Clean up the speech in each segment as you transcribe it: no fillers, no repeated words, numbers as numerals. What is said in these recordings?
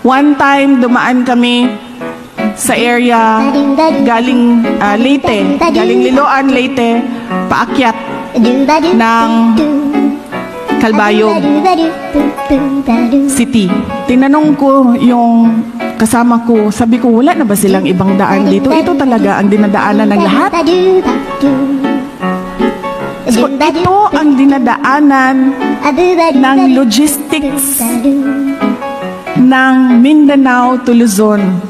One time, dumaan kami sa area galing Leyte, galing Liloan, Leyte, paakyat ng Calbayog City. Tinanong ko yung kasama ko, sabi ko, wala na ba silang ibang daan dito? Ito talaga ang dinadaanan ng lahat. So, ito ang dinadaanan ng logistics ng Mindanao to Luzon.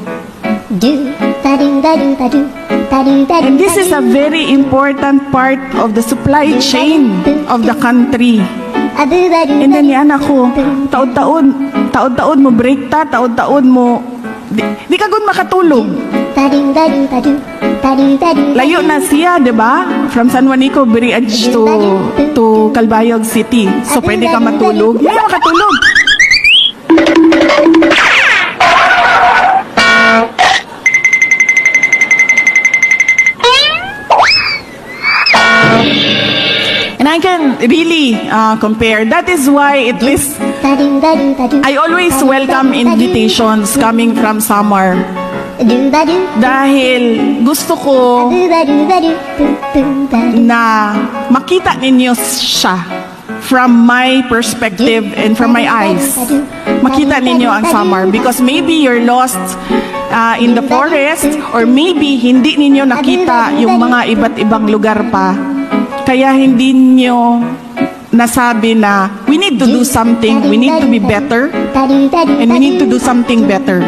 And this is a very important part of the supply chain of the country. And then yan ako, taon-taon mo break ta, taon-taon mo, di ka gun makatulog. Layo na siya, di ba? From San Juanico Bridge to Calbayog City. So pwede ka matulog. Hindi ka makatulog. And I can really compare. That is why at least I always welcome invitations coming from Samar. Dahil gusto ko na makita ninyo siya from my perspective and from my eyes. Makita ninyo ang Samar because maybe you're lost in the forest or maybe hindi ninyo nakita yung mga iba't ibang lugar pa. Kaya hindi nyo nasabi na we need to do something, we need to be better, and we need to do something better.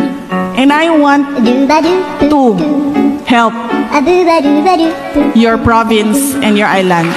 And I want to help your province and your island.